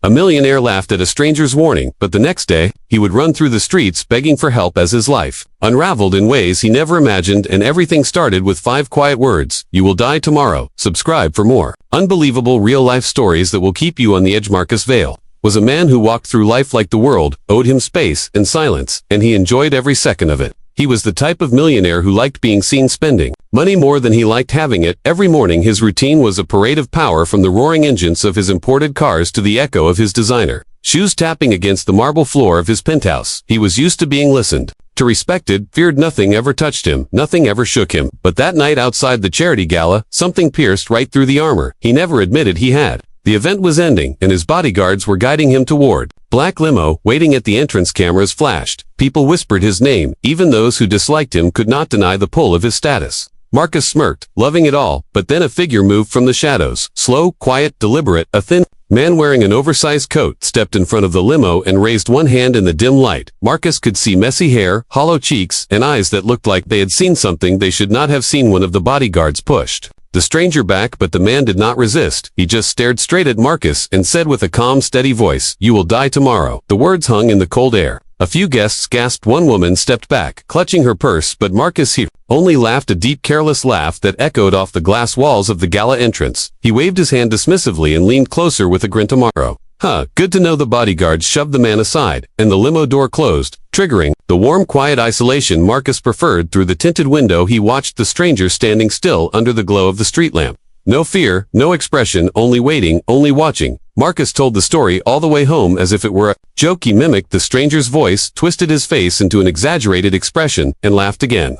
A millionaire laughed at a stranger's warning, but the next day, he would run through the streets begging for help as his life unraveled in ways he never imagined, and everything started with 5 quiet words: "You will die tomorrow." Subscribe for more unbelievable real-life stories that will keep you on the edge. Marcus Vail was a man who walked through life like the world owed him space and silence, and he enjoyed every second of it. He was the type of millionaire who liked being seen spending money more than he liked having it. Every morning his routine was a parade of power, from the roaring engines of his imported cars to the echo of his designer shoes tapping against the marble floor of his penthouse. He was used to being listened to, respected, feared. Nothing ever touched him, nothing ever shook him. But that night outside the charity gala, something pierced right through the armor he never admitted he had. The event was ending, and his bodyguards were guiding him toward black limo. Waiting at the entrance, cameras flashed. People whispered his name. Even those who disliked him could not deny the pull of his status. Marcus smirked, loving it all, but then a figure moved from the shadows. Slow, quiet, deliberate. A thin man wearing an oversized coat stepped in front of the limo and raised one hand in the dim light. Marcus could see messy hair, hollow cheeks, and eyes that looked like they had seen something they should not have seen. One of the bodyguards pushed the stranger back, but the man did not resist. He just stared straight at Marcus and said with a calm, steady voice, "You will die tomorrow." The words hung in the cold air. A few guests gasped. One woman stepped back, clutching her purse, but Marcus only laughed, a deep, careless laugh that echoed off the glass walls of the gala entrance. He waved his hand dismissively and leaned closer with a grin. "Tomorrow. Huh, good to know." The bodyguards shoved the man aside, and the limo door closed, triggering the warm, quiet isolation Marcus preferred. Through the tinted window, he watched the stranger standing still under the glow of the street lamp. No fear, no expression, only waiting, only watching. Marcus told the story all the way home as if it were a joke. He mimicked the stranger's voice, twisted his face into an exaggerated expression, and laughed again.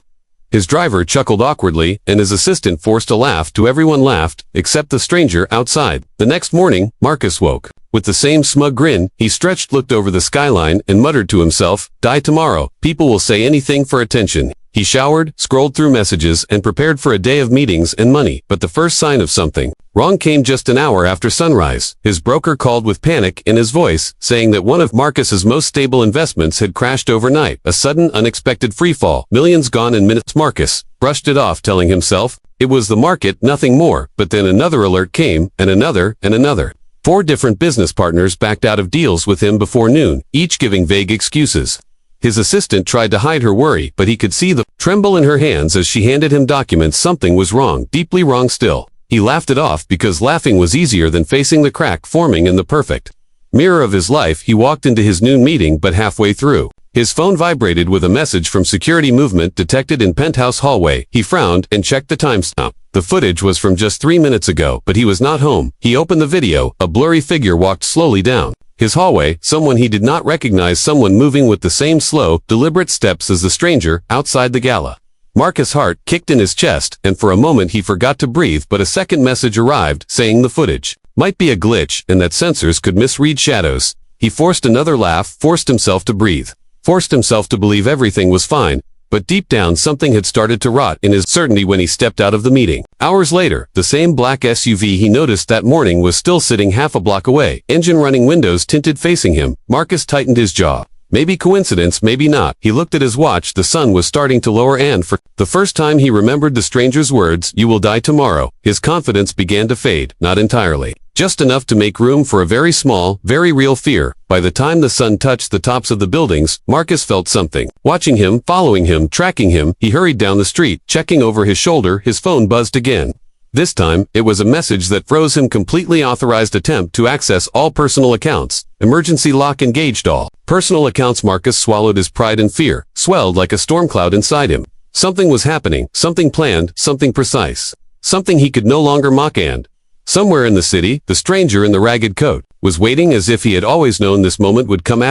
His driver chuckled awkwardly, and his assistant forced a laugh too. Everyone laughed, except the stranger outside. The next morning, Marcus woke with the same smug grin. He stretched, looked over the skyline, and muttered to himself, "Die tomorrow. People will say anything for attention." He showered, scrolled through messages, and prepared for a day of meetings and money. But the first sign of something wrong came just an hour after sunrise. His broker called with panic in his voice, saying that one of Marcus's most stable investments had crashed overnight. A sudden, unexpected freefall. Millions gone in minutes. Marcus brushed it off, telling himself it was the market, nothing more. But then another alert came, and another, and another. 4 different business partners backed out of deals with him before noon, each giving vague excuses. His assistant tried to hide her worry, but he could see the tremble in her hands as she handed him documents. Something was wrong, deeply wrong still. He laughed it off, because laughing was easier than facing the crack forming in the perfect mirror of his life. He walked into his noon meeting, but halfway through, his phone vibrated with a message from security. Movement detected in penthouse hallway. He frowned and checked the timestamp. The footage was from just 3 minutes ago, but he was not home. He opened the video. A blurry figure walked slowly down his hallway, someone he did not recognize, someone moving with the same slow, deliberate steps as the stranger outside the gala. Marcus' heart kicked in his chest, and for a moment he forgot to breathe. But a second message arrived, saying the footage might be a glitch and that sensors could misread shadows. He forced another laugh, forced himself to breathe, forced himself to believe everything was fine. But deep down, something had started to rot in his certainty when he stepped out of the meeting. Hours later, the same black SUV he noticed that morning was still sitting half a block away, engine running, windows tinted, facing him. Marcus tightened his jaw. Maybe coincidence, maybe not. He looked at his watch. The sun was starting to lower, and for the first time he remembered the stranger's words, "You will die tomorrow." His confidence began to fade, not entirely, just enough to make room for a very small, very real fear. By the time the sun touched the tops of the buildings, Marcus felt something watching him, following him, tracking him. He hurried down the street, checking over his shoulder. His phone buzzed again. This time, it was a message that froze him completely. Authorized attempt to access all personal accounts. Emergency lock engaged all personal accounts. Marcus swallowed. His pride and fear swelled like a storm cloud inside him. Something was happening, something planned, something precise, something he could no longer mock. And somewhere in the city, the stranger in the ragged coat was waiting, as if he had always known this moment would come.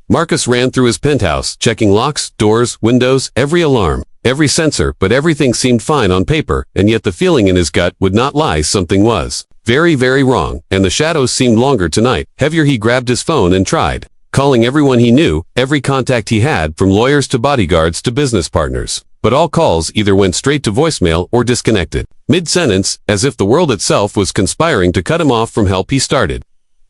Marcus ran through his penthouse, checking locks, doors, windows, every alarm, every sensor, but everything seemed fine on paper, and yet the feeling in his gut would not lie. Something was very, very wrong, and the shadows seemed longer tonight, heavier. He grabbed his phone and tried calling everyone he knew, every contact he had, from lawyers to bodyguards to business partners. But all calls either went straight to voicemail or disconnected mid-sentence, as if the world itself was conspiring to cut him off from help. He started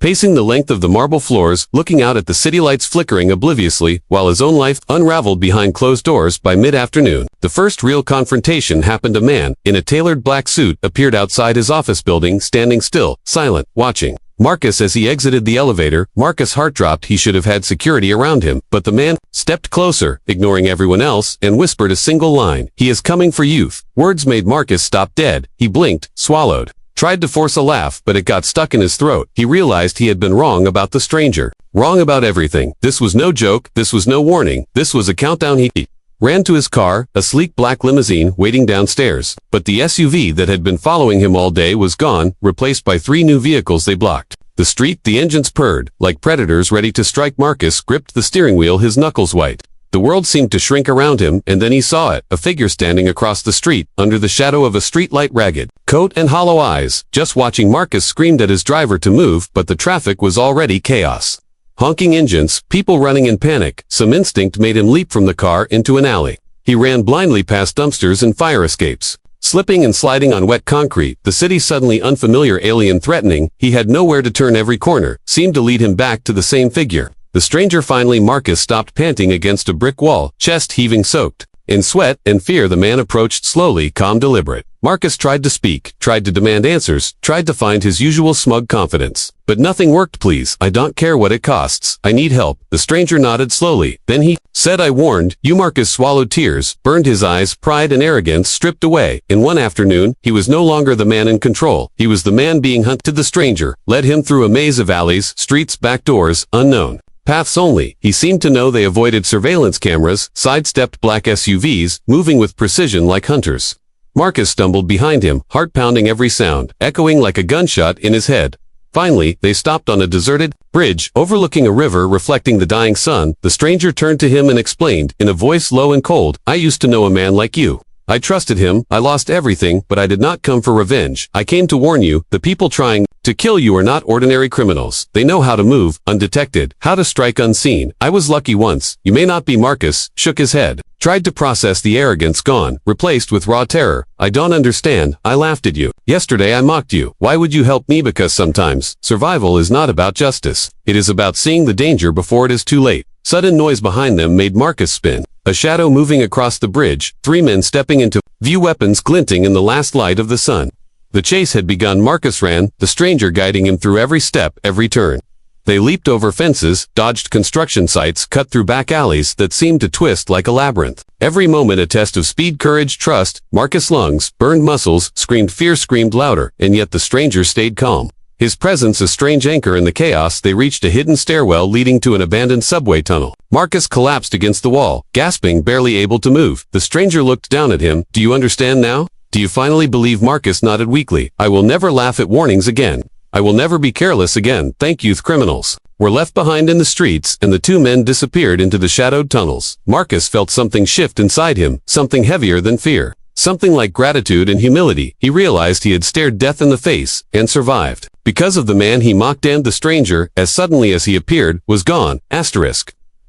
pacing the length of the marble floors, looking out at the city lights flickering obliviously, while his own life unraveled behind closed doors. By mid-afternoon, the first real confrontation happened. A man in a tailored black suit appeared outside his office building, standing still, silent, watching Marcus as he exited the elevator, Marcus' heart dropped. He should have had security around him, but the man stepped closer, ignoring everyone else, and whispered a single line. He is coming for youth. Words made Marcus stop dead. He blinked, swallowed, tried to force a laugh, but it got stuck in his throat. He realized he had been wrong about the stranger. Wrong about everything. This was no joke. This was no warning. This was a countdown. He ran to his car, a sleek black limousine waiting downstairs. But the SUV that had been following him all day was gone, replaced by 3 new vehicles they blocked. The street, the engines purred, like predators ready to strike. Marcus gripped the steering wheel, his knuckles white. The world seemed to shrink around him, and then he saw it, a figure standing across the street, under the shadow of a streetlight, ragged coat and hollow eyes. Just watching, Marcus screamed at his driver to move, but the traffic was already chaos. Honking engines, people running in panic. Some instinct made him leap from the car into an alley. He ran blindly past dumpsters and fire escapes. Slipping and sliding on wet concrete, the city suddenly unfamiliar, alien, threatening. He had nowhere to turn. Every corner seemed to lead him back to the same figure. The stranger finally. Marcus stopped, panting against a brick wall, chest heaving, soaked in sweat and fear. The man approached slowly, calm, deliberate. Marcus tried to speak, tried to demand answers, tried to find his usual smug confidence. But nothing worked. Please, I don't care what it costs. I need help. The stranger nodded slowly. Then he said, I warned you. Marcus swallowed, tears burned his eyes, pride and arrogance stripped away. In one afternoon, he was no longer the man in control. He was the man being hunted. The stranger led him through a maze of alleys, streets, back doors, unknown paths only. He seemed to know. They avoided surveillance cameras, sidestepped black SUVs, moving with precision like hunters. Marcus stumbled behind him, heart pounding, every sound echoing like a gunshot in his head. Finally, they stopped on a deserted bridge overlooking a river reflecting the dying sun. The stranger turned to him and explained, in a voice low and cold, I used to know a man like you. I trusted him. I lost everything, but I did not come for revenge. I came to warn you. The people trying to kill you are not ordinary criminals. They know how to move undetected, how to strike unseen. I was lucky once. You may not be. Marcus shook his head, tried to process the arrogance gone, replaced with raw terror. I don't understand. I laughed at you. Yesterday I mocked you. Why would you help me? Because sometimes survival is not about justice. It is about seeing the danger before it is too late. Sudden noise behind them made Marcus spin. A shadow moving across the bridge, 3 men stepping into view, weapons glinting in the last light of the sun. The chase had begun. Marcus ran, the stranger guiding him through every step, every turn. They leaped over fences, dodged construction sites, cut through back alleys that seemed to twist like a labyrinth. Every moment a test of speed, courage, trust. Marcus' lungs, burned muscles, screamed fear, screamed louder, and yet the stranger stayed calm. His presence a strange anchor in the chaos. They reached a hidden stairwell leading to an abandoned subway tunnel. Marcus collapsed against the wall, gasping, barely able to move. The stranger looked down at him. Do you understand now? Do you finally believe? Marcus nodded weakly. I will never laugh at warnings again. I will never be careless again. Thank you. Criminals were left behind in the streets, and the 2 men disappeared into the shadowed tunnels. Marcus felt something shift inside him, something heavier than fear. Something like gratitude and humility. He realized he had stared death in the face and survived. Because of the man he mocked, and the stranger, as suddenly as he appeared, was gone.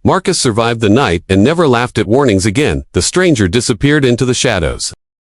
Marcus survived the night and never laughed at warnings again. The stranger disappeared into the shadows.